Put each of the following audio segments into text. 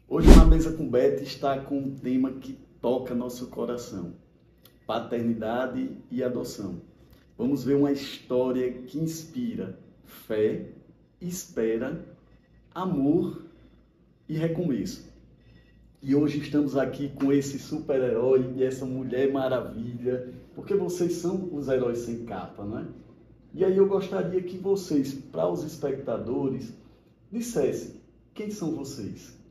Hoje na mesa com Beth está com um tema que toca nosso coração: paternidade e adoção. Vamos ver uma história que inspira fé, espera, amor e recomeço. E hoje estamos aqui com esse super-herói e essa mulher maravilha, porque vocês são os heróis sem capa, né? E aí eu gostaria que vocês, para os espectadores, dissessem quem são vocês.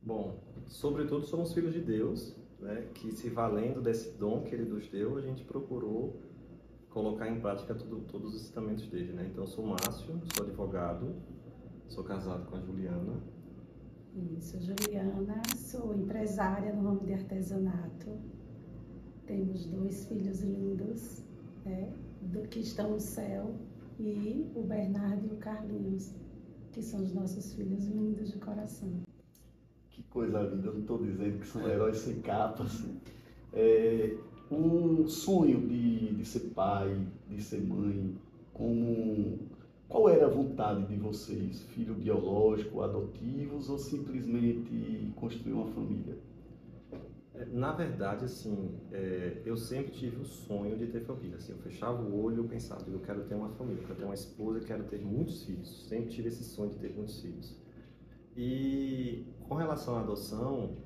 Bom, sobretudo somos filhos de Deus, né, que se valendo desse dom que Ele nos deu, a gente procurou colocar em prática todos os ensinamentos dele, né? Então, eu sou Márcio, sou advogado, sou casado com a Juliana. Isso, Juliana, sou empresária no ramo de artesanato. Temos 2 filhos lindos, né, que estão no céu, e o Bernardo e o Carlinhos, que são os nossos filhos lindos de coração. Que coisa linda, eu não estou dizendo que são heróis sem capas. Um sonho de ser pai, de ser mãe, qual era a vontade de vocês? Filho biológico, adotivos ou simplesmente construir uma família? Na verdade, assim, eu sempre tive o sonho de ter família. Assim, eu fechava o olho e eu pensava, eu quero ter uma família, eu quero ter uma esposa, eu quero ter muitos filhos. Sempre tive esse sonho de ter muitos filhos. E com relação à adoção,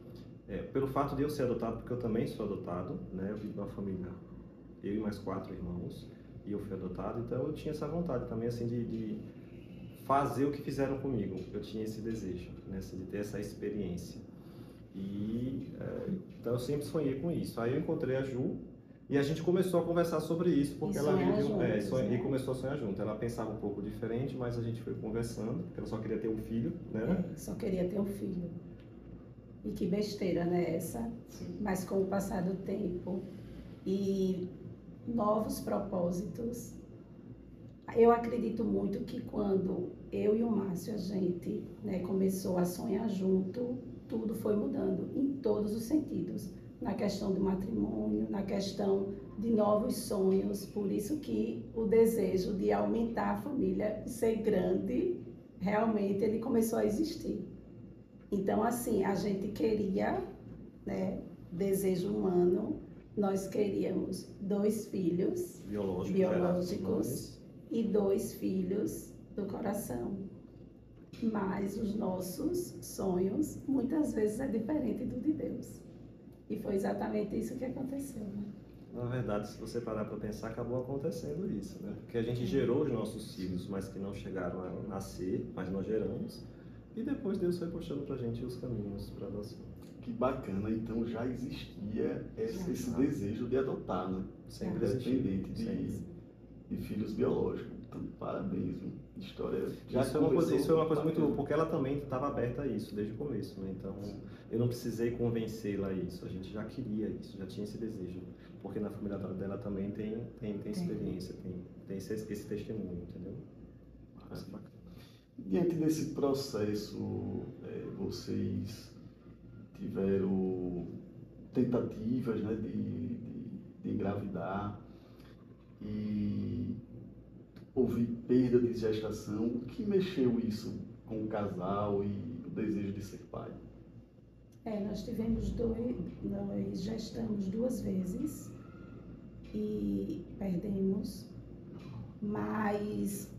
pelo fato de eu ser adotado, porque eu também sou adotado, né? Eu vim de uma família, eu e mais 4 irmãos, e eu fui adotado, então eu tinha essa vontade também, assim, de fazer o que fizeram comigo. Eu tinha esse desejo, né? Assim, de ter essa experiência. Então eu sempre sonhei com isso. Aí eu encontrei a Ju e a gente começou a conversar sobre isso, porque ela sonhar vive, juntos, né? e começou a sonhar junto. Ela pensava um pouco diferente, mas a gente foi conversando, porque ela só queria ter um filho, né? Só queria ter um filho. E que besteira, né, essa? Sim. Mas com o passar do tempo e novos propósitos, eu acredito muito que quando eu e o Márcio, a gente, né, começou a sonhar junto, tudo foi mudando em todos os sentidos. Na questão do matrimônio, na questão de novos sonhos. Por isso que o desejo de aumentar a família e ser grande, realmente ele começou a existir. Então, assim, a gente queria, né, desejo humano, nós queríamos 2 filhos biológicos e 2 filhos do coração. Mas os nossos sonhos, muitas vezes, é diferente do de Deus. E foi exatamente isso que aconteceu, né? Na verdade, se você parar para pensar, acabou acontecendo isso, né? Porque a gente gerou os nossos filhos, mas que não chegaram a nascer, mas nós geramos. E depois Deus foi puxando para a gente os caminhos para adoção. Que bacana, então já existia esse desejo de adotar, né? Sempre Independente existiu. de filhos biológicos. Então, parabéns, viu? História já Isso é uma coisa muito... Porque ela também estava aberta a isso desde o começo, né? Então, eu não precisei convencê-la a isso. A gente já queria isso, já tinha esse desejo. Porque na família dela também tem experiência, tem esse testemunho, entendeu? Mas bacana. Diante desse processo, vocês tiveram tentativas, né, de engravidar e houve perda de gestação. O que mexeu isso com o casal e o desejo de ser pai? Nós gestamos 2 vezes e perdemos, mas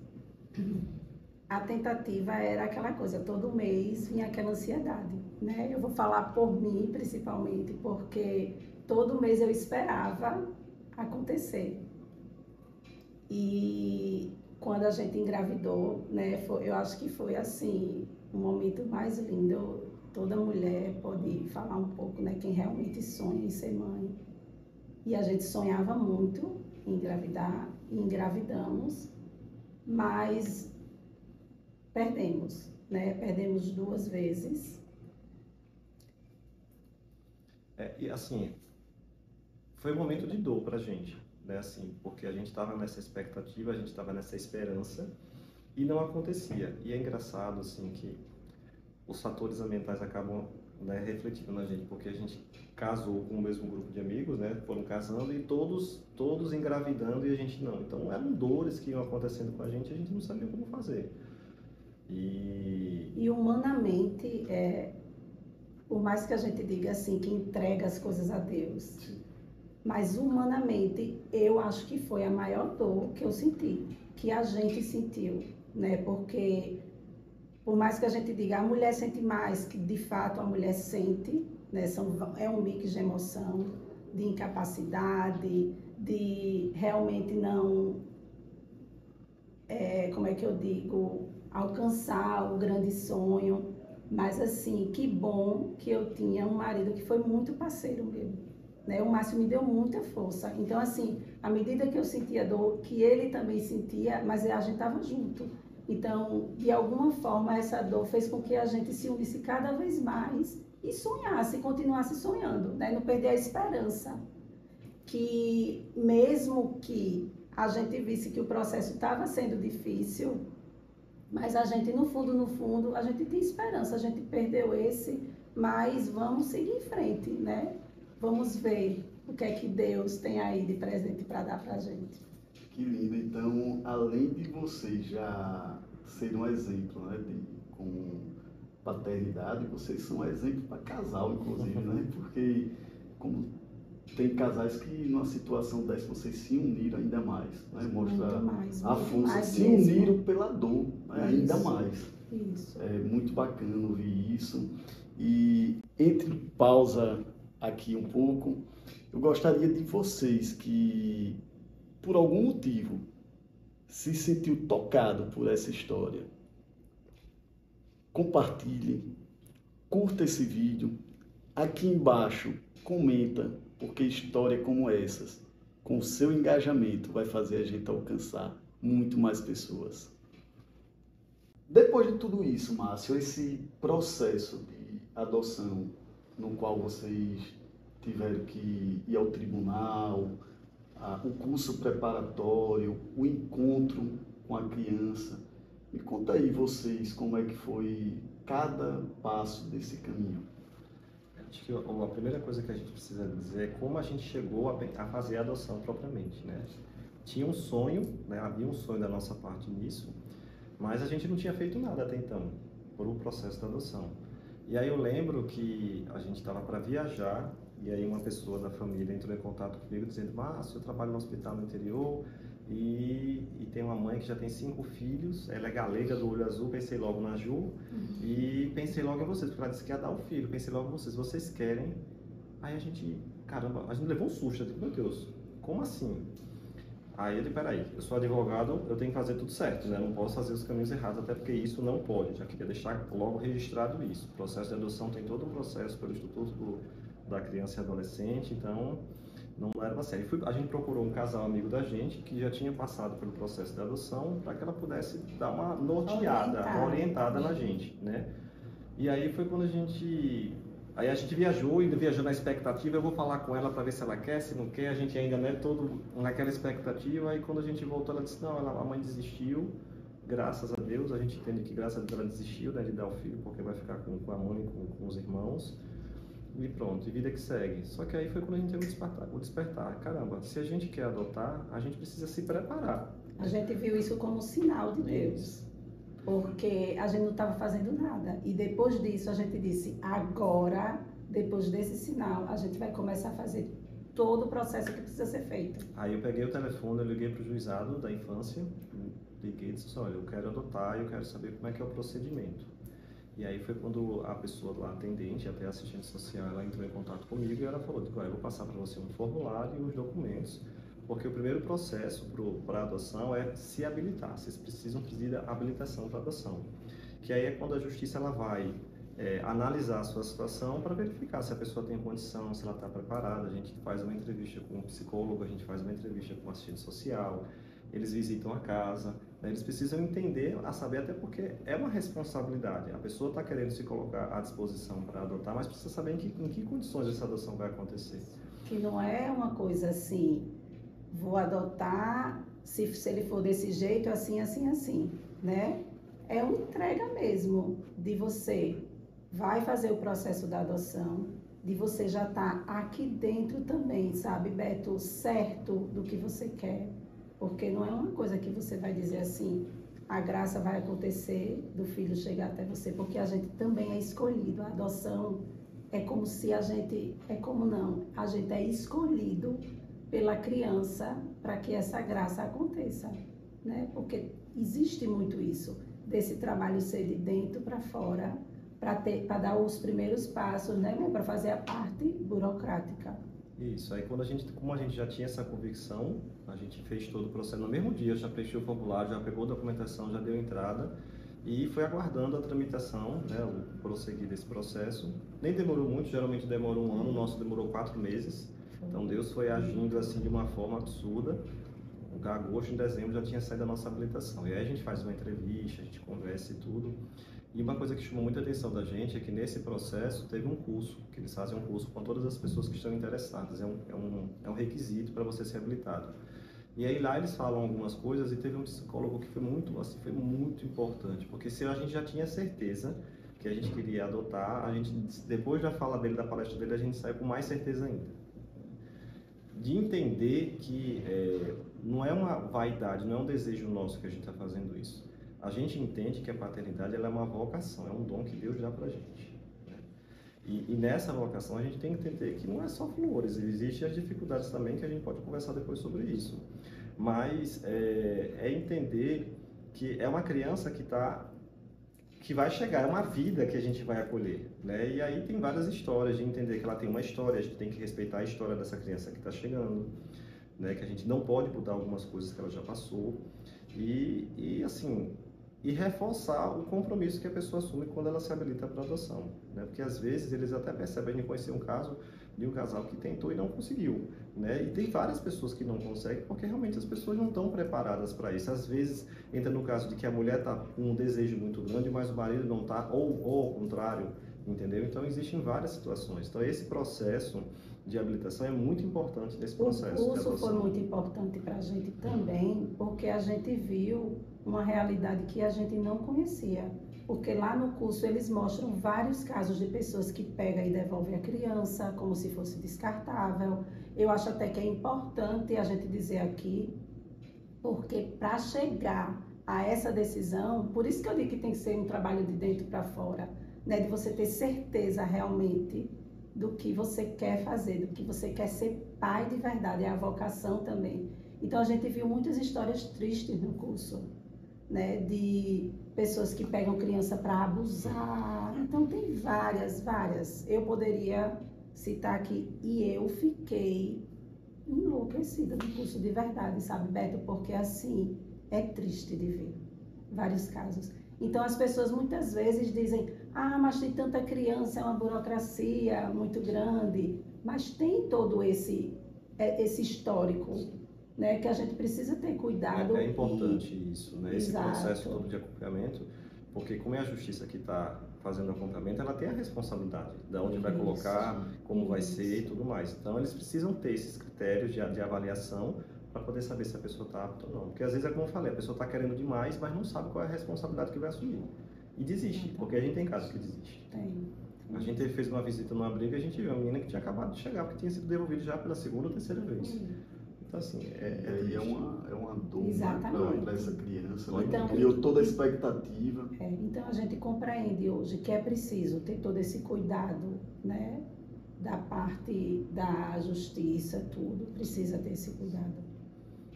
a tentativa era aquela coisa, todo mês vinha aquela ansiedade, né? Eu vou falar por mim, principalmente, porque todo mês eu esperava acontecer. E quando a gente engravidou, né, eu acho que foi assim, um momento mais lindo. Toda mulher pode falar um pouco, né, quem realmente sonha em ser mãe. E a gente sonhava muito em engravidar, e engravidamos, mas perdemos, né? Perdemos 2 vezes. E assim, foi um momento de dor pra gente, né? Assim, porque a gente estava nessa expectativa, a gente estava nessa esperança e não acontecia. E é engraçado, assim, que os fatores ambientais acabam, né, refletindo na gente, porque a gente casou com o mesmo grupo de amigos, né? Foram casando e todos engravidando e a gente não. Então eram dores que iam acontecendo com a gente e a gente não sabia como fazer. E humanamente, por mais que a gente diga assim, que entrega as coisas a Deus, mas humanamente, eu acho que foi a maior dor que eu senti, que a gente sentiu, né? Porque, por mais que a gente diga, a mulher sente mais, que de fato a mulher sente, né? É um mix de emoção, de incapacidade, de realmente não, como é que eu digo, alcançar o grande sonho. Mas assim, que bom que eu tinha um marido que foi muito parceiro meu, né? O Márcio me deu muita força. Então assim, à medida que eu sentia dor, que ele também sentia, mas a gente estava junto. Então, de alguma forma, essa dor fez com que a gente se unisse cada vez mais e sonhasse, continuasse sonhando, né? Não perder a esperança. Que mesmo que a gente visse que o processo estava sendo difícil, mas a gente, no fundo, a gente tem esperança. A gente perdeu esse, mas vamos seguir em frente, né? Vamos ver o que é que Deus tem aí de presente para dar para a gente. Que lindo. Então, além de vocês já serem um exemplo, né, com paternidade, vocês são um exemplo para casal, inclusive, né? Porque como tem casais que numa situação dessa vocês se uniram ainda mais, né? Mostra a força, se uniram pela dor, né? Ainda mais. Isso. É muito bacana ouvir isso. E entre pausa aqui um pouco, eu gostaria de vocês que, por algum motivo, se sentiu tocado por essa história, compartilhe, curta esse vídeo, aqui embaixo comenta, porque histórias como essas, com o seu engajamento, vai fazer a gente alcançar muito mais pessoas. Depois de tudo isso, Márcio, esse processo de adoção, no qual vocês tiveram que ir ao tribunal, o curso preparatório, o encontro com a criança, me conta aí vocês como é que foi cada passo desse caminho. Acho que a primeira coisa que a gente precisa dizer é como a gente chegou a fazer a adoção propriamente, né? Tinha um sonho, né? Havia um sonho da nossa parte nisso, mas a gente não tinha feito nada até então, por um processo da adoção. E aí eu lembro que a gente estava para viajar, e aí uma pessoa da família entrou em contato comigo dizendo: Márcio, eu trabalho no hospital no interior e tem uma mãe que já tem 5 filhos, ela é galega do olho azul, pensei logo na Ju, e pensei logo em vocês, porque ela disse que ia dar o filho, pensei logo em vocês querem? Aí a gente, caramba, a gente levou um susto, eu disse: meu Deus, como assim? Aí ele: peraí, eu sou advogado, eu tenho que fazer tudo certo, né? Não posso fazer os caminhos errados, até porque isso não pode. Já queria deixar logo registrado isso. O processo de adoção tem todo um processo pelo Instituto da Criança e Adolescente, então não leva a sério. A gente procurou um casal amigo da gente que já tinha passado pelo processo de adoção para que ela pudesse dar uma norteada, uma orientada na gente, né? E aí foi quando a gente viajou, ainda viajou na expectativa, eu vou falar com ela para ver se ela quer, se não quer, a gente ainda não é todo naquela expectativa. Aí quando a gente voltou, ela disse: não, a mãe desistiu, graças a Deus, a gente entende que graças a Deus ela desistiu, né, de dar o filho, porque vai ficar com a mãe, com os irmãos, e pronto, e vida que segue. Só que aí foi quando a gente teve o despertar, caramba, se a gente quer adotar, a gente precisa se preparar. A gente viu isso como um sinal de Deus. Porque a gente não estava fazendo nada. E depois disso a gente disse: agora, depois desse sinal, a gente vai começar a fazer todo o processo que precisa ser feito. Aí eu peguei o telefone, eu liguei para o juizado da infância, liguei e disse: olha, eu quero adotar e eu quero saber como é que é o procedimento. E aí foi quando a pessoa lá, atendente, até a assistente social, ela entrou em contato comigo e ela falou: olha, eu vou passar para você um formulário e os documentos, porque o primeiro processo para a adoção é se habilitar. Vocês precisam pedir a habilitação para adoção. Que aí é quando a justiça ela vai analisar a sua situação para verificar se a pessoa tem condição, se ela está preparada. A gente faz uma entrevista com um psicólogo, a gente faz uma entrevista com um assistente social, eles visitam a casa, né? Eles precisam entender, a saber, até porque é uma responsabilidade. A pessoa está querendo se colocar à disposição para adotar, mas precisa saber em que condições essa adoção vai acontecer. Que não é uma coisa assim: vou adotar, se ele for desse jeito, assim, assim, assim, né? É uma entrega mesmo de você vai fazer o processo da adoção, de você já estar aqui dentro também, sabe, Beto, certo do que você quer. Porque não é uma coisa que você vai dizer assim: a graça vai acontecer do filho chegar até você, porque a gente também é escolhido. A adoção é como se a gente, a gente é escolhido pela criança para que essa graça aconteça, né? Porque existe muito isso, desse trabalho ser de dentro para fora, para dar os primeiros passos, né, para fazer a parte burocrática. Isso, aí como a gente já tinha essa convicção, a gente fez todo o processo no mesmo dia, já preencheu o formulário, já pegou a documentação, já deu entrada e foi aguardando a tramitação, né, o prosseguir desse processo. Nem demorou muito, geralmente demora um ano, o nosso demorou 4 meses. Então Deus foi agindo assim de uma forma absurda. Em agosto, em dezembro já tinha saído a nossa habilitação. E aí a gente faz uma entrevista, a gente conversa e tudo. E uma coisa que chamou muita atenção da gente é que nesse processo teve um curso, que eles fazem um curso com todas as pessoas que estão interessadas. É um requisito para você ser habilitado. E aí lá eles falam algumas coisas e teve um psicólogo que foi muito importante, porque se a gente já tinha certeza que a gente queria adotar, a gente, depois da fala dele, da palestra dele, a gente saiu com mais certeza ainda. De entender que não é uma vaidade, não é um desejo nosso que a gente está fazendo isso. A gente entende que a paternidade ela é uma vocação, é um dom que Deus dá para a gente. Né? E nessa vocação a gente tem que entender que não é só flores, existem as dificuldades também que a gente pode conversar depois sobre isso. Mas é entender que é uma criança que vai chegar, é uma vida que a gente vai acolher, né? E aí tem várias histórias, de entender que ela tem uma história, a gente tem que respeitar a história dessa criança que está chegando, né? Que a gente não pode mudar algumas coisas que ela já passou e assim, e reforçar o compromisso que a pessoa assume quando ela se habilita para adoção, né? Porque às vezes eles até percebem, a gente conheceu um caso de um casal que tentou e não conseguiu, né? E tem várias pessoas que não conseguem porque realmente as pessoas não estão preparadas para isso. Às vezes entra no caso de que a mulher está com um desejo muito grande, mas o marido não está, ou ao contrário, entendeu? Então existem várias situações. Então esse processo de habilitação é muito importante nesse processo de adoção. O curso foi muito importante para a gente também, porque a gente viu uma realidade que a gente não conhecia. Porque lá no curso eles mostram vários casos de pessoas que pegam e devolvem a criança como se fosse descartável. Eu acho até que é importante a gente dizer aqui, porque para chegar a essa decisão, por isso que eu digo que tem que ser um trabalho de dentro para fora, né? De você ter certeza realmente do que você quer fazer, do que você quer ser pai de verdade, é a vocação também. Então a gente viu muitas histórias tristes no curso, né? De pessoas que pegam criança para abusar. Então tem várias. Eu poderia citar aqui, e eu fiquei enlouquecida no curso de verdade, sabe, Beto? Porque assim, é triste de ver vários casos. Então as pessoas muitas vezes dizem, mas tem tanta criança, é uma burocracia muito grande, mas tem todo esse histórico, né, que a gente precisa ter cuidado. É importante isso, né? Esse Exato. processo todo de acompanhamento, porque como é a justiça que está fazendo o acompanhamento, ela tem a responsabilidade de onde vai colocar, como vai ser e tudo mais. Então eles precisam ter esses critérios de avaliação para poder saber se a pessoa está apta ou não. Porque às vezes é como eu falei, a pessoa está querendo demais, mas não sabe qual é a responsabilidade que vai assumir. E desiste, porque a gente tem casos que desiste. Tem. A gente fez uma visita numa briga e a gente viu uma menina que tinha acabado de chegar, porque tinha sido devolvido já pela segunda ou terceira vez. Então assim, é uma dor para essa criança, né? Então, Criou toda a expectativa. Então a gente compreende hoje que é preciso ter todo esse cuidado, né? Da parte da justiça, tudo, precisa ter esse cuidado.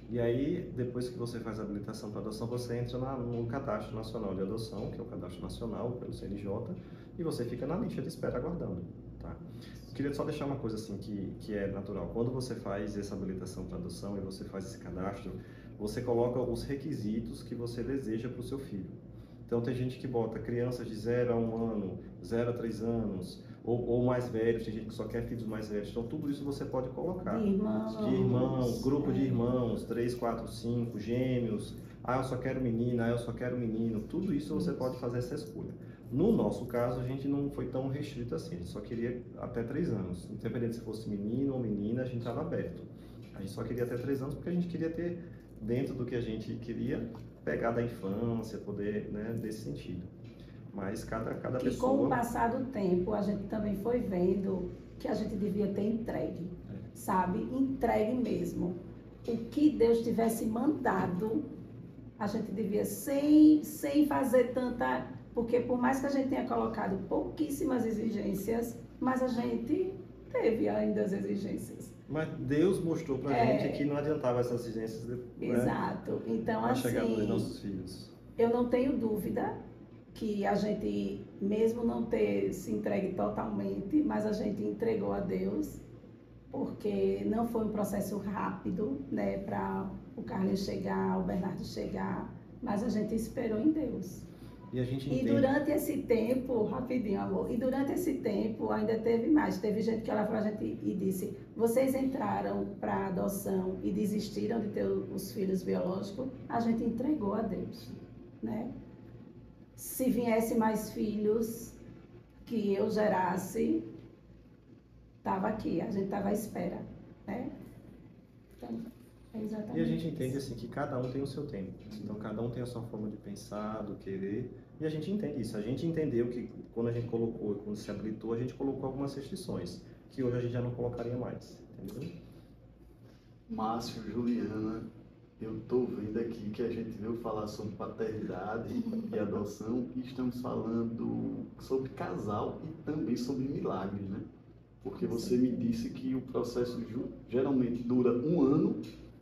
E aí, depois que você faz a habilitação para adoção, você entra no Cadastro Nacional de Adoção, que é o Cadastro Nacional pelo CNJ, e você fica na lista de espera aguardando, tá? Eu queria só deixar uma coisa assim que é natural. Quando você faz essa habilitação para adoção e você faz esse cadastro, você coloca os requisitos que você deseja para o seu filho. Então, tem gente que bota crianças de 0 a 1 ano, 0 a 3 anos, ou mais velhos, tem gente que só quer filhos mais velhos. Então, tudo isso você pode colocar. De irmãos, grupo de irmãos, 3, 4, 5, gêmeos. Eu só quero menina, eu só quero menino. Tudo isso você pode fazer essa escolha. No nosso caso, a gente não foi tão restrito assim. A gente só queria até 3 anos. Independente se fosse menino ou menina, a gente estava aberto. A gente só queria até 3 anos porque a gente queria ter, dentro do que a gente queria, pegar da infância, poder, né, desse sentido. Mas cada pessoa... E com o passar do tempo, a gente também foi vendo que a gente devia ter entregue, sabe? Entregue mesmo. O que Deus tivesse mandado, a gente devia, sem fazer tanta... Porque por mais que a gente tenha colocado pouquíssimas exigências, mas a gente teve ainda as exigências. Mas Deus mostrou pra gente que não adiantava essas exigências, né? Exato. Então, Pra chegar nos assim, nossos filhos. eu não tenho dúvida que a gente, mesmo não ter se entregue totalmente, mas a gente entregou a Deus, porque não foi um processo rápido, né, para o Carlos chegar, o Bernardo chegar, mas a gente esperou em Deus. E a gente E entende. durante esse tempo, rapidinho, amor, e durante esse tempo ainda teve mais. Teve gente que olhava pra gente e disse: vocês entraram para adoção e desistiram de ter os filhos biológicos? A gente entregou a Deus, né? Se viesse mais filhos que eu gerasse, estava aqui, a gente estava à espera, né? Então, é exatamente E a gente isso. entende assim que cada um tem o seu tempo. Então cada um tem a sua forma de pensar, do querer. E a gente entende isso. A gente entendeu que quando a gente colocou, quando se habilitou, a gente colocou algumas restrições que hoje a gente já não colocaria mais. Entendeu? Márcio, Juliana, eu estou vendo aqui que a gente veio falar sobre paternidade e adoção e estamos falando sobre casal e também sobre milagres, né? Porque você me disse que o processo geralmente dura 1 ano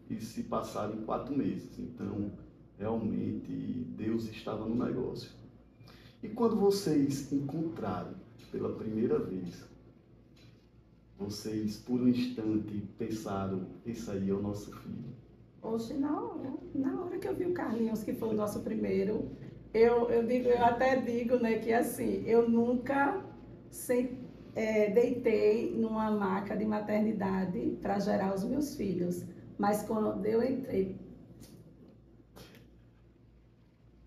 e se passaram em 4 meses. Então, realmente, Deus estava no negócio. E quando vocês encontraram pela primeira vez, vocês por um instante pensaram: esse aí é o nosso filho? Hoje, na hora que eu vi o Carlinhos, que foi o nosso primeiro, eu até digo, né, que assim, eu nunca deitei numa maca de maternidade para gerar os meus filhos. Mas quando eu entrei...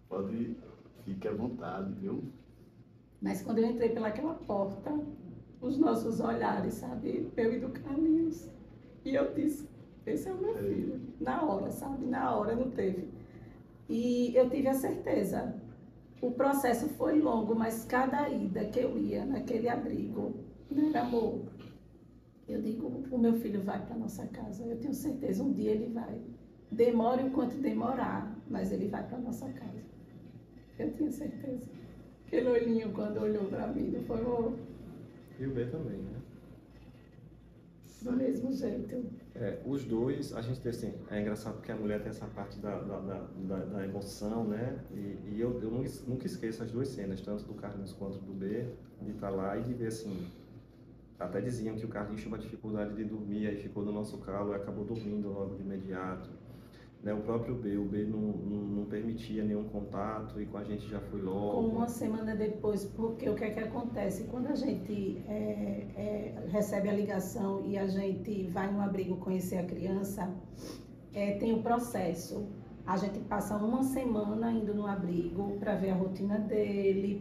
Pode, fique à vontade, viu? Mas quando eu entrei pelaquela porta, os nossos olhares, sabe? Eu e do Carlinhos. E eu disse: esse é o meu filho. Na hora, sabe? Na hora não teve. E eu tive a certeza. O processo foi longo, mas cada ida que eu ia naquele abrigo, né, amor? Eu digo: o meu filho vai para nossa casa. Eu tenho certeza, um dia ele vai. Demore o quanto demorar, mas ele vai para nossa casa. Eu tinha certeza. Aquele olhinho quando olhou para mim, não foi o... E o B também, né? Do mesmo jeito. Os dois, a gente tem assim, é engraçado porque a mulher tem essa parte da emoção, né? E eu nunca esqueço as duas cenas, tanto do Carlinhos quanto do B, de estar lá e de ver assim. Até diziam que o Carlinhos tinha uma dificuldade de dormir, aí ficou no nosso colo e acabou dormindo logo de imediato. Né? O próprio B, não permitia nenhum contato e com a gente já foi logo. Uma semana depois, porque o que é que acontece? Quando a gente recebe a ligação e a gente vai no abrigo conhecer a criança, tem o processo. A gente passa uma semana indo no abrigo para ver a rotina dele,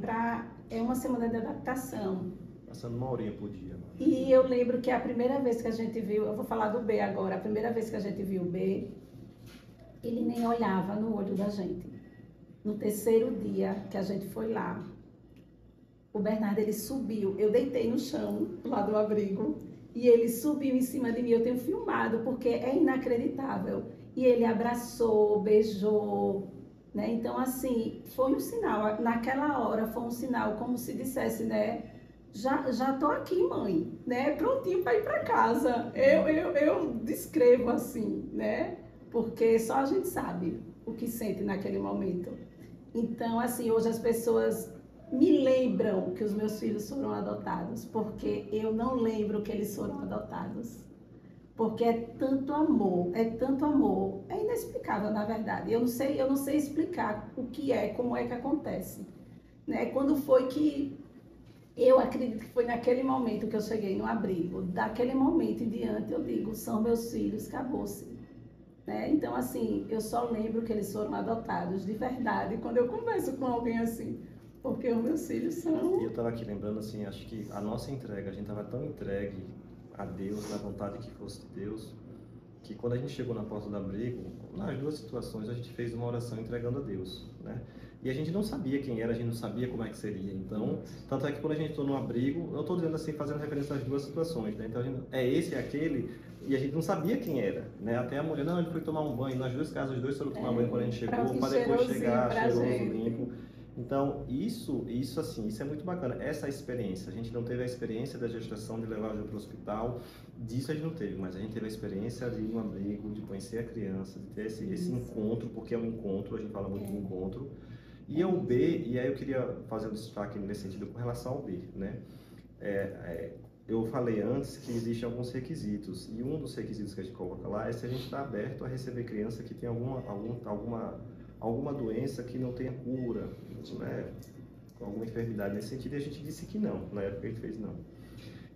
é uma semana de adaptação. Passando 1 horinha por dia. E eu lembro que a primeira vez que a gente viu, eu vou falar do B agora, a primeira vez que a gente viu o B, ele nem olhava no olho da gente. No 3º dia que a gente foi lá, o Bernardo, ele subiu, eu deitei no chão, lá do abrigo, e ele subiu em cima de mim, eu tenho filmado, porque é inacreditável. E ele abraçou, beijou, né? Então, assim, foi um sinal, naquela hora foi um sinal, como se dissesse, né? Já tô aqui, mãe, né? Prontinho para ir para casa. Eu descrevo assim, né? Porque só a gente sabe o que sente naquele momento. Então, assim, hoje as pessoas me lembram que os meus filhos foram adotados, porque eu não lembro que eles foram adotados. Porque é tanto amor, é inexplicável, na verdade. Eu não sei explicar o que é, como é que acontece. Né? Quando foi que... Eu acredito que foi naquele momento que eu cheguei no abrigo. Daquele momento em diante, eu digo: são meus filhos, acabou-se. Né? Então, assim, eu só lembro que eles foram adotados de verdade quando eu converso com alguém assim. Porque os meus filhos são... E eu estava aqui lembrando, assim, acho que a nossa entrega, a gente estava tão entregue a Deus, na vontade que fosse de Deus, que quando a gente chegou na porta do abrigo, nas duas situações, a gente fez uma oração entregando a Deus, né? E a gente não sabia quem era, a gente não sabia como é que seria. Então, tanto é que quando a gente entrou no abrigo, eu estou dizendo assim, fazendo referência às duas situações, né? Então, é esse, é aquele, e a gente não sabia quem era, né? Até a mulher, não, ele foi tomar um banho. Nas duas casas, os dois foram tomar banho quando a gente chegou, para depois chegar cheiroso, limpo. Então, isso é muito bacana. Essa experiência, a gente não teve a experiência da gestação de levar para o hospital, disso a gente não teve, mas a gente teve a experiência de ir no abrigo, de conhecer a criança, de ter esse encontro, porque é um encontro, a gente fala muito de encontro. E o B, e aí eu queria fazer um destaque nesse sentido com relação ao B, né? Eu falei antes que existem alguns requisitos, e um dos requisitos que a gente coloca lá é se a gente está aberto a receber criança que tem alguma doença que não tenha cura, né? Alguma enfermidade nesse sentido, e a gente disse que não, na época a gente fez não.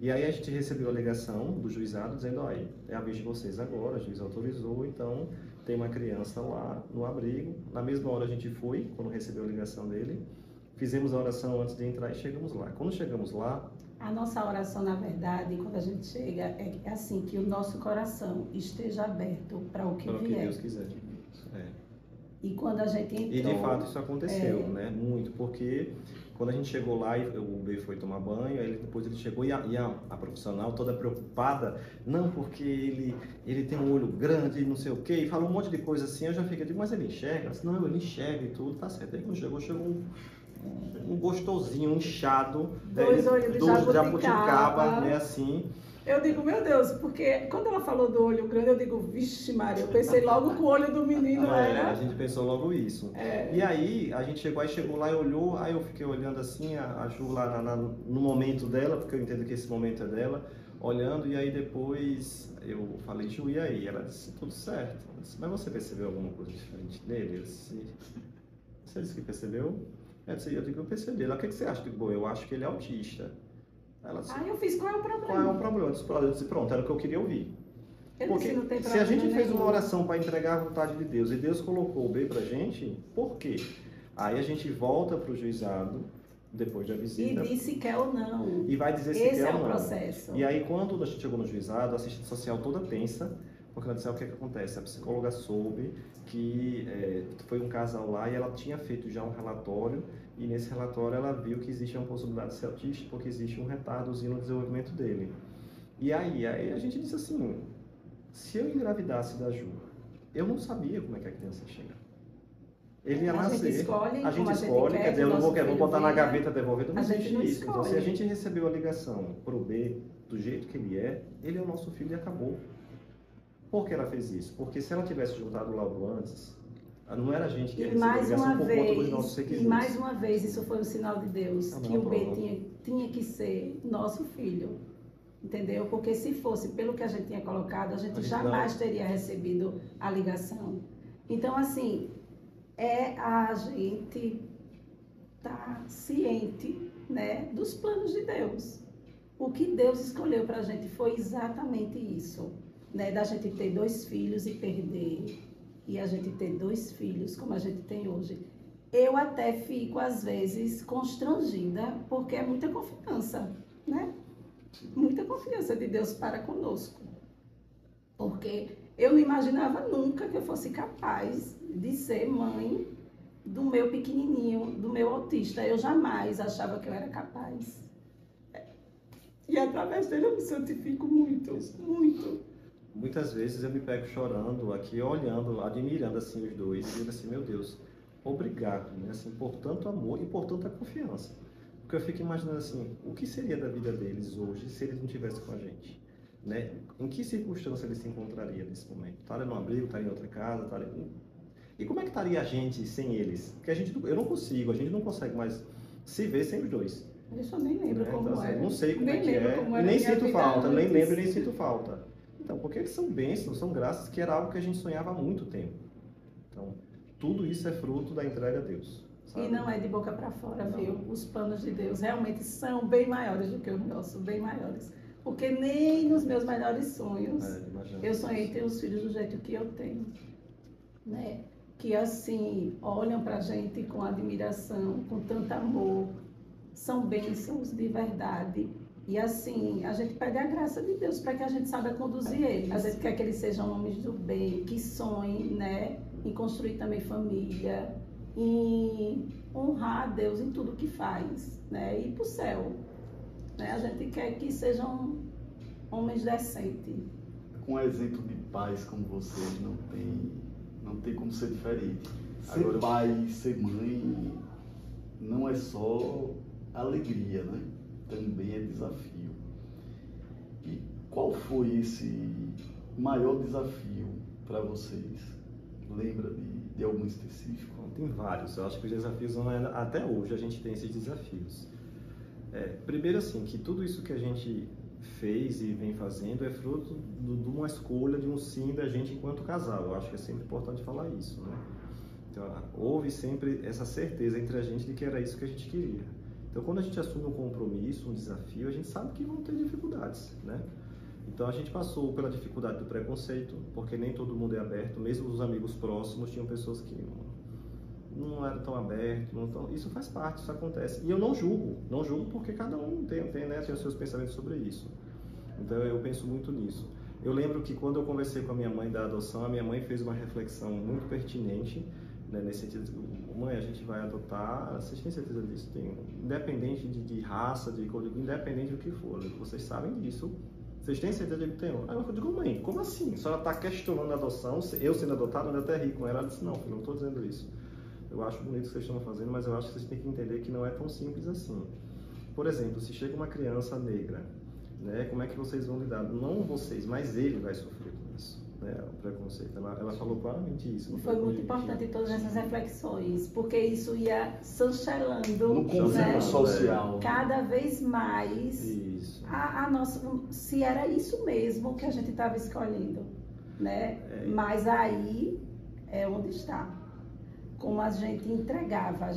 E aí a gente recebeu a alegação do juizado dizendo, olha, é a vez de vocês agora, o juiz autorizou, então tem uma criança lá no abrigo. Na mesma hora a gente foi, quando recebeu a ligação dele, fizemos a oração antes de entrar e chegamos lá. Quando chegamos lá... A nossa oração, na verdade, quando a gente chega, é assim, que o nosso coração esteja aberto para o que vier. Para o que Deus quiser. E quando a gente entrou... E de fato isso aconteceu, né? Muito, porque quando a gente chegou lá e o B foi tomar banho, aí depois ele chegou e a profissional toda preocupada, não, porque ele tem um olho grande e não sei o quê, e falou um monte de coisa assim, eu já fiquei, mas ele enxerga? Disse, não, ele enxerga e tudo, tá certo. Aí quando chegou um gostosinho, inchado, dois olhos de jabuticaba, né, assim... Eu digo, meu Deus, porque quando ela falou do olho grande, eu digo, vixe Maria, eu pensei logo que o olho do menino era... A gente pensou logo isso. E aí, a gente chegou lá e olhou, aí eu fiquei olhando assim, a Ju lá no momento dela, porque eu entendo que esse momento é dela, olhando, e aí depois eu falei, Ju, e aí? Ela disse, tudo certo. Eu disse, mas você percebeu alguma coisa diferente nele? Você disse que percebeu? Eu digo, eu percebi. Ela, o que você acha? Eu digo, bom, eu acho que ele é autista. Ela disse, eu fiz, qual é o problema? Qual é o problema? Eu disse, pronto, era o que eu queria ouvir. Porque não tem se a gente fez uma oração para entregar a vontade de Deus e Deus colocou o B pra gente, por quê? Aí a gente volta pro juizado, depois da visita. E diz se quer ou não. E vai dizer se Esse quer é ou não. o processo. E aí quando a gente chegou no juizado, a assistente social toda tensa, porque ela disse, o que acontece? A psicóloga soube que foi um casal lá e ela tinha feito já um relatório, e nesse relatório ela viu que existe uma possibilidade de ser autista, porque existe um retardozinho no desenvolvimento dele. E aí a gente disse assim, se eu engravidasse da Ju, eu não sabia como é que a criança ia chegar. Ele ia nascer, a gente escolhe, quer dizer, eu não vou botar na gaveta devolvendo, não existe isso. Então, se a gente recebeu a ligação pro B do jeito que ele é o nosso filho e acabou. Por que ela fez isso? Porque se ela tivesse juntado o laudo antes, não era a gente que ia receber a ligação por conta dos nossos requisitos. E mais uma vez, isso foi um sinal de Deus, que o B tinha que ser nosso filho. Entendeu? Porque se fosse pelo que a gente tinha colocado, a gente jamais teria recebido a ligação. Então, assim, a gente tá ciente, né, dos planos de Deus. O que Deus escolheu para a gente foi exatamente isso, né, da gente ter 2 filhos e perder, e a gente ter 2 filhos como a gente tem hoje. Eu até fico, às vezes, constrangida, porque é muita confiança, né? Muita confiança de Deus para conosco. Porque eu não imaginava nunca que eu fosse capaz de ser mãe do meu pequenininho, do meu autista. Eu jamais achava que eu era capaz. E através dele eu me santifico muito, muito. Muitas vezes eu me pego chorando aqui, olhando, admirando assim os dois, e digo assim, meu Deus, obrigado, né? Assim, por tanto amor e por tanta confiança. Porque eu fico imaginando assim, o que seria da vida deles hoje se eles não estivessem com a gente? Né? Em que circunstância eles se encontrariam nesse momento? Estaria no abrigo, estaria em outra casa, estaria... E como é que estaria a gente sem eles? Porque a gente não consegue mais se ver sem os dois. Eu só nem lembro como então, era. Não sei como é que é, e nem sinto falta, nem lembro e nem sinto falta. Então, porque eles são bênçãos, são graças, que era algo que a gente sonhava há muito tempo. Então, tudo isso é fruto da entrega a Deus. Sabe? E não é de boca para fora, viu? Os planos de Deus realmente são bem maiores do que os nossos, bem maiores. Porque nem nos meus melhores sonhos eu sonhei ter os filhos do jeito que eu tenho, né? Que assim, olham para a gente com admiração, com tanto amor, são bênçãos de verdade. E assim, a gente pede a graça de Deus para que a gente saiba conduzir eles. A gente quer que eles sejam homens do bem, que sonhem, né, em construir também família. em honrar a Deus em tudo que faz, né? E ir para o céu. Né? A gente quer que sejam homens decentes. Com exemplo de pais como vocês, não tem como ser diferente. Ser Agora, pai, ser mãe, não é só alegria, né? Também é desafio. E qual foi esse maior desafio para vocês? Lembra de algum específico? tem vários. Eu acho que os desafios, até hoje, a gente tem esses desafios. Primeiro, assim, que tudo isso que a gente fez e vem fazendo é fruto de uma escolha, de um sim da gente enquanto casal. Eu acho que é sempre importante falar isso, né? Então, houve sempre essa certeza entre a gente de que era isso que a gente queria. Então, quando a gente assume um compromisso, um desafio, a gente sabe que vão ter dificuldades, né? Então, a gente passou pela dificuldade do preconceito, porque nem todo mundo é aberto, mesmo os amigos próximos tinham pessoas que não eram tão abertos, isso faz parte, isso acontece. E eu não julgo porque cada um tem os seus pensamentos sobre isso. Então, eu penso muito nisso. Eu lembro que quando eu conversei com a minha mãe da adoção, a minha mãe fez uma reflexão muito pertinente, né, nesse sentido de, mãe, a gente vai adotar, vocês têm certeza disso? Independente de raça, independente do que for, né? Vocês sabem disso, vocês têm certeza de que tem? Aí eu digo, mãe, como assim? A senhora está questionando a adoção, eu sendo adotado, eu até ri com ela, ela disse, não, filho, não estou dizendo isso. Eu acho bonito o que vocês estão fazendo, mas eu acho que vocês têm que entender que não é tão simples assim. Por exemplo, se chega uma criança negra, né, como é que vocês vão lidar? Não vocês, mas ele vai sofrer com isso, né, o preconceito. Ela falou claramente isso. Foi muito importante todas essas reflexões, porque isso ia chancelando no convívio social. Cada vez mais isso. a nossa, se era isso mesmo que a gente estava escolhendo, né? Mas aí é onde está. Como a gente entregava.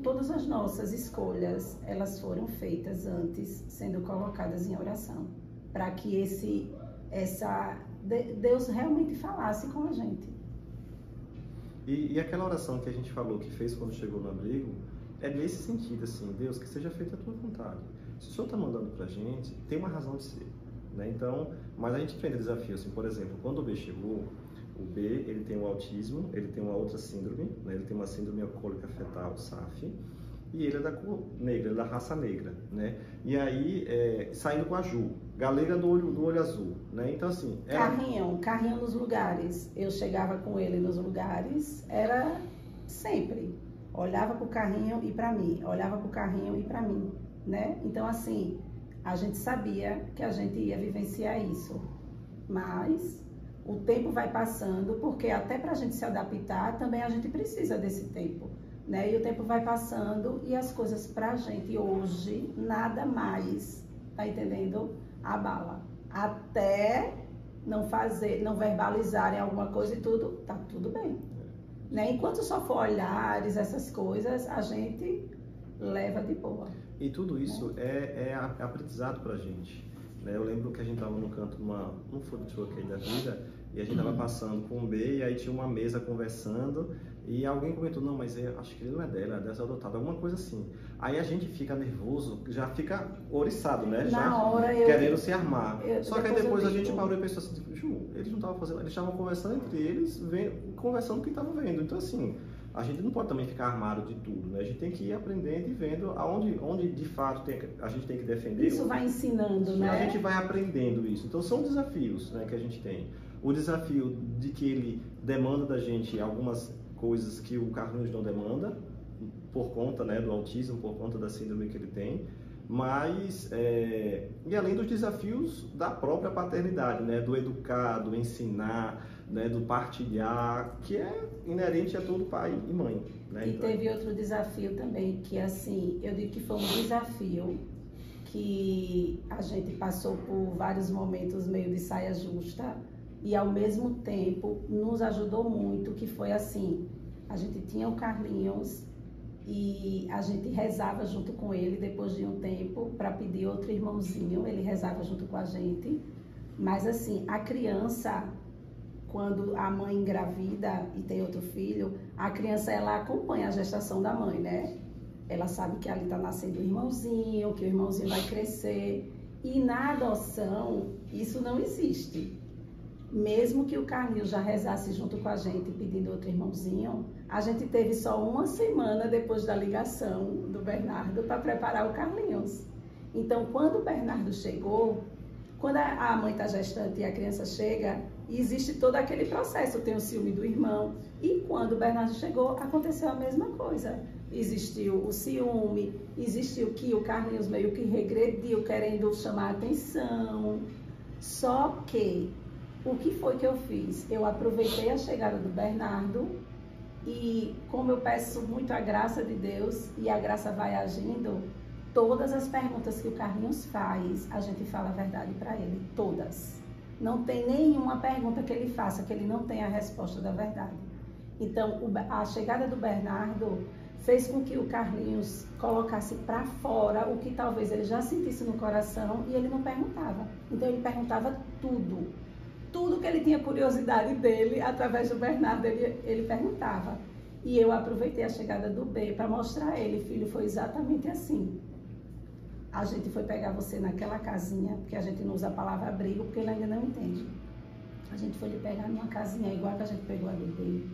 Todas as nossas escolhas, elas foram feitas antes, sendo colocadas em oração, para que Deus realmente falasse com a gente. E aquela oração que a gente falou, que fez quando chegou no abrigo, é nesse sentido, assim, Deus, que seja feita a tua vontade. Se o Senhor está mandando pra gente, tem uma razão de ser, né? Então, mas a gente enfrenta desafio, assim, por exemplo, quando o B chegou, o B, ele tem o autismo, ele tem uma outra síndrome, né? Ele tem uma síndrome alcoólica fetal, SAF, e ele é da cor negra, ele é da raça negra, né? E aí, saindo com a Ju, galega do olho azul, né? Então, assim... Carrinho nos lugares. Eu chegava com ele nos lugares, era sempre. Olhava pro carrinho e para mim, olhava pro carrinho e para mim, né? Então, assim, a gente sabia que a gente ia vivenciar isso, mas o tempo vai passando, porque até para a gente se adaptar, também a gente precisa desse tempo, né? E o tempo vai passando e as coisas pra gente hoje, nada mais, tá entendendo? Abala. Até não verbalizarem alguma coisa e tudo, tá tudo bem. Né? Enquanto só for olhares, essas coisas, a gente leva de boa. E tudo isso é aprendizado pra gente. Né? Eu lembro que a gente estava no canto de um food truck aí da vida, e a gente estava passando com um B, e aí tinha uma mesa conversando, e alguém comentou, não, mas eu acho que ele não é dela, é dessa adotada, alguma coisa assim. Aí a gente fica nervoso, já fica oriçado, né? Querendo se armar. Só que aí depois a gente parou e pensou assim, Ju, eles não estavam fazendo, eles estavam conversando entre eles, conversando o que estavam vendo. Então, assim, a gente não pode também ficar armado de tudo, né? A gente tem que ir aprendendo e vendo onde de fato a gente tem que defender. Isso vai ensinando, né? A gente vai aprendendo isso. Então, são desafios, né, que a gente tem. O desafio de que ele demanda da gente algumas coisas que o Carlinhos não demanda, por conta, né, do autismo, por conta da síndrome que ele tem, mas, e além dos desafios da própria paternidade, né, do educar, do ensinar, né, do partilhar, que é inerente a todo pai e mãe. Né? E então, teve outro desafio também, que assim, eu digo que foi um desafio que a gente passou por vários momentos meio de saia justa, e ao mesmo tempo nos ajudou muito, que foi assim, a gente tinha o Carlinhos e a gente rezava junto com ele depois de um tempo para pedir outro irmãozinho, ele rezava junto com a gente, mas assim, a criança, quando a mãe engravida e tem outro filho, a criança ela acompanha a gestação da mãe, né? Ela sabe que ali está nascendo o irmãozinho, que o irmãozinho vai crescer, e na adoção isso não existe. mesmo que o Carlinhos já rezasse junto com a gente, pedindo outro irmãozinho, a gente teve só uma semana depois da ligação do Bernardo para preparar o Carlinhos. Então, quando o Bernardo chegou, quando a mãe está gestante e a criança chega, existe todo aquele processo, tem o ciúme do irmão. E quando o Bernardo chegou, aconteceu a mesma coisa. Existiu o ciúme, existiu que o Carlinhos meio que regrediu, querendo chamar a atenção. Só que, o que foi que eu fiz? Eu aproveitei a chegada do Bernardo e, como eu peço muito a graça de Deus e a graça vai agindo, todas as perguntas que o Carlinhos faz, a gente fala a verdade para ele, todas. Não tem nenhuma pergunta que ele faça que ele não tenha a resposta da verdade. Então, a chegada do Bernardo fez com que o Carlinhos colocasse para fora o que talvez ele já sentisse no coração e ele não perguntava. Então, ele perguntava tudo. Tudo que ele tinha curiosidade dele, através do Bernardo, ele perguntava. E eu aproveitei a chegada do B para mostrar a ele, filho, foi exatamente assim. A gente foi pegar você naquela casinha, porque a gente não usa a palavra abrigo, porque ele ainda não entende. A gente foi lhe pegar numa casinha igual que a gente pegou a do B.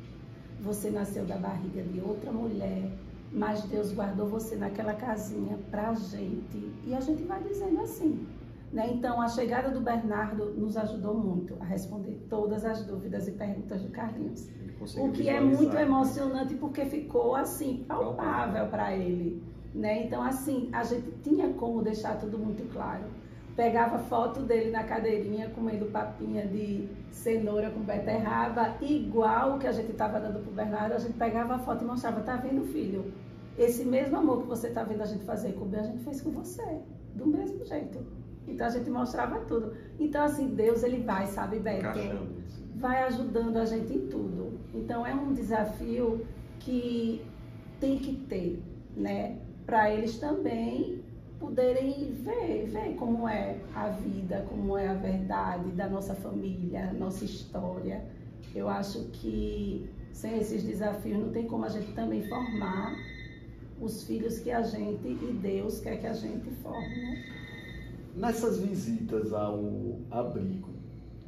Você nasceu da barriga de outra mulher, mas Deus guardou você naquela casinha pra gente. E a gente vai dizendo assim, né? Então, a chegada do Bernardo nos ajudou muito a responder todas as dúvidas e perguntas do Carlinhos. O que é muito emocionante, porque ficou assim, palpável para ele. Né? Então, assim, a gente tinha como deixar tudo muito claro. Pegava foto dele na cadeirinha, comendo papinha de cenoura com beterraba, igual o que a gente estava dando para o Bernardo, a gente pegava a foto e mostrava, tá vendo, filho? Esse mesmo amor que você está vendo a gente fazer com o B, a gente fez com você, do mesmo jeito. Então, a gente mostrava tudo. Então, assim, Deus, ele vai, sabe, Beto? Vai ajudando a gente em tudo. Então, é um desafio que tem que ter, né? Para eles também poderem ver como é a vida, como é a verdade da nossa família, nossa história. Eu acho que sem esses desafios não tem como a gente também formar os filhos que a gente e Deus quer que a gente forme, né? Nessas visitas ao abrigo,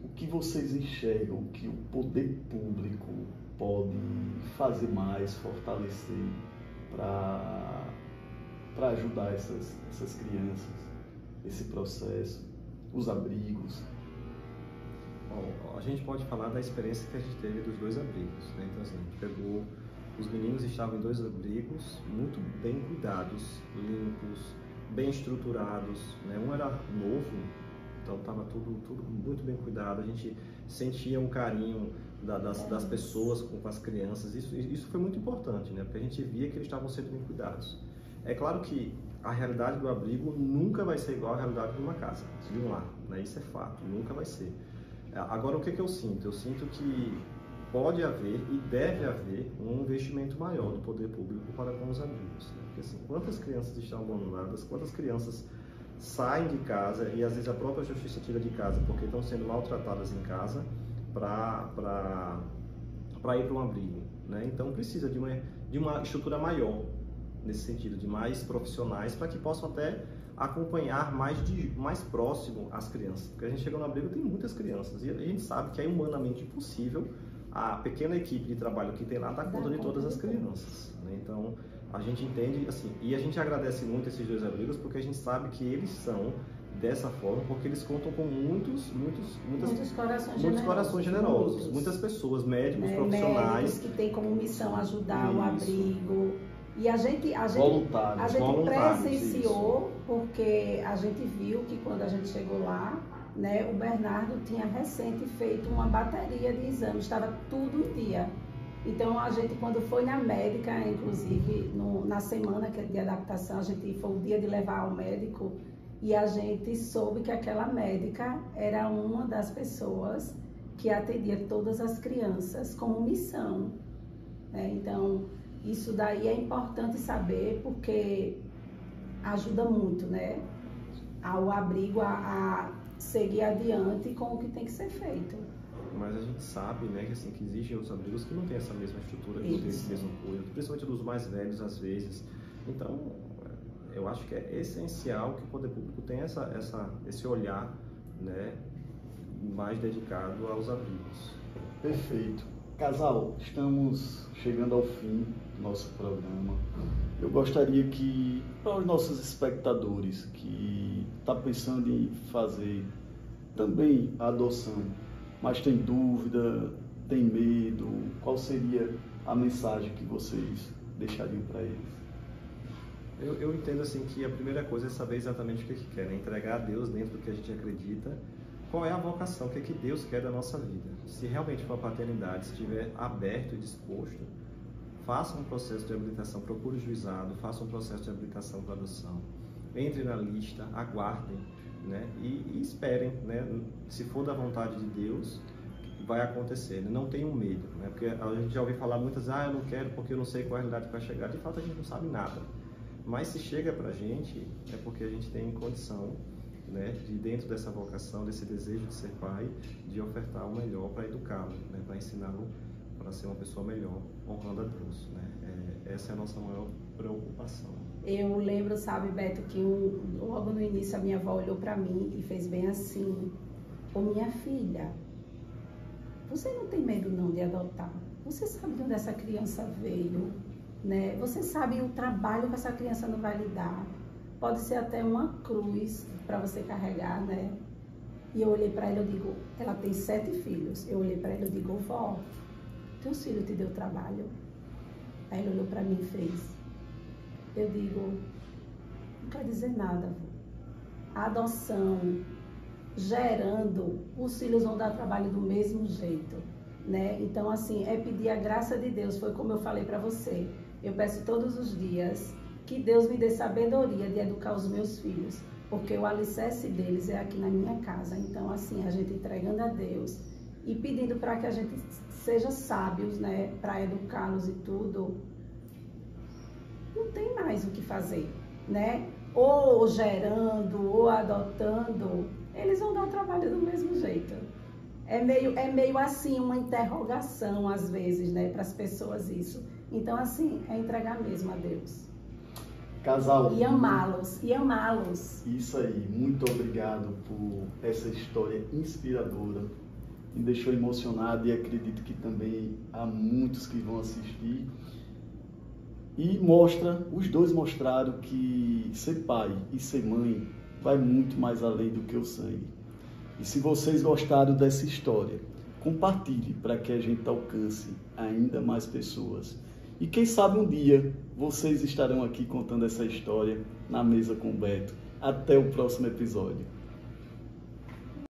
o que vocês enxergam que o poder público pode fazer mais, fortalecer para ajudar essas crianças, esse processo, os abrigos? Bom, a gente pode falar da experiência que a gente teve dos dois abrigos, né? Então, assim, a gente pegou, os meninos estavam em dois abrigos muito bem cuidados, limpos, bem estruturados, né? Um era novo, então estava tudo muito bem cuidado, a gente sentia um carinho das pessoas com as crianças, isso foi muito importante, né? Porque a gente via que eles estavam sendo bem cuidados. É claro que a realidade do abrigo nunca vai ser igual à realidade de uma casa, de um lar, né? Isso é fato, nunca vai ser. Agora, o que eu sinto? Eu sinto que pode haver e deve haver um investimento maior do poder público para com os abrigos, né? Porque, assim, quantas crianças estão abandonadas, quantas crianças saem de casa e às vezes a própria justiça tira de casa porque estão sendo maltratadas em casa para ir para um abrigo, né? Então precisa de uma estrutura maior nesse sentido, de mais profissionais para que possam até acompanhar mais próximo as crianças, porque a gente chega no abrigo tem muitas crianças e a gente sabe que é humanamente impossível a pequena equipe de trabalho que tem lá dar conta de todas as crianças, né? Então a gente entende assim, e a gente agradece muito esses dois abrigos porque a gente sabe que eles são dessa forma, porque eles contam com muitos corações generosos, muitas pessoas, médicos, profissionais. Médicos que têm como missão ajudar o abrigo. E a gente presenciou, porque a gente viu que quando a gente chegou lá, né, o Bernardo tinha recente feito uma bateria de exames, estava tudo em dia. Então, a gente, quando foi na médica, inclusive, na semana que é de adaptação, foi o dia de levar ao médico, e a gente soube que aquela médica era uma das pessoas que atendia todas as crianças como missão, né? Então, isso daí é importante saber, porque ajuda muito, né? Ao abrigo a seguir adiante com o que tem que ser feito. Mas a gente sabe, né, que, assim, que existem outros abrigos que não têm essa mesma estrutura, que não têm esse mesmo cuidado, principalmente dos mais velhos às vezes. Então, eu acho que é essencial que o poder público tenha esse olhar, né, mais dedicado aos abrigos. Perfeito. Casal, estamos chegando ao fim do nosso programa. Eu gostaria que, para os nossos espectadores que estão pensando em fazer também a adoção, mas tem dúvida, tem medo, qual seria a mensagem que vocês deixariam para eles? Eu entendo assim que a primeira coisa é saber exatamente o que quer, né? Entregar a Deus dentro do que a gente acredita. Qual é a vocação, o que Deus quer da nossa vida. Se realmente for a paternidade, estiver aberto e disposto, faça um processo de habilitação, procure o juizado, faça um processo de habilitação para adoção, entre na lista, aguardem, né? E esperem, né? Se for da vontade de Deus, vai acontecer, né? Não tenham medo, né? Porque a gente já ouviu falar muitas, eu não quero porque eu não sei qual é a realidade que vai chegar. De fato, a gente não sabe nada. Mas se chega para a gente, é porque a gente tem condição, né, de dentro dessa vocação, desse desejo de ser pai, de ofertar o melhor para educá-lo, né, para ensiná-lo para ser uma pessoa melhor, honrando a Deus, né? Essa é a nossa maior preocupação. Eu lembro, sabe, Beto, que logo no início a minha avó olhou para mim e fez bem assim: ô minha filha, você não tem medo não de adotar? Você sabe de onde essa criança veio, né? Você sabe o trabalho que essa criança não vai lhe dar. Pode ser até uma cruz para você carregar, né? E eu olhei para ela e digo, ela tem 7 filhos. Eu olhei para ela e digo, vó, teu filho te deu trabalho? Aí ela olhou para mim e fez. Eu digo, não quer dizer nada, vô. A adoção, gerando, os filhos vão dar trabalho do mesmo jeito, né? Então, assim, é pedir a graça de Deus, foi como eu falei para você. Eu peço todos os dias que Deus me dê sabedoria de educar os meus filhos, porque o alicerce deles é aqui na minha casa. Então, assim, a gente entregando a Deus e pedindo para que a gente seja sábios, né, para educá-los e tudo, não tem mais o que fazer, né? Ou gerando, ou adotando, eles vão dar o trabalho do mesmo jeito. É meio assim uma interrogação, às vezes, né, para as pessoas isso. Então, assim, é entregar mesmo a Deus. Casal. E amá-los, e amá-los. Isso aí, muito obrigado por essa história inspiradora. Me deixou emocionado e acredito que também há muitos que vão assistir. E os dois mostraram que ser pai e ser mãe vai muito mais além do que o sangue. E se vocês gostaram dessa história, compartilhe para que a gente alcance ainda mais pessoas. E quem sabe um dia vocês estarão aqui contando essa história na mesa com o Beto. Até o próximo episódio.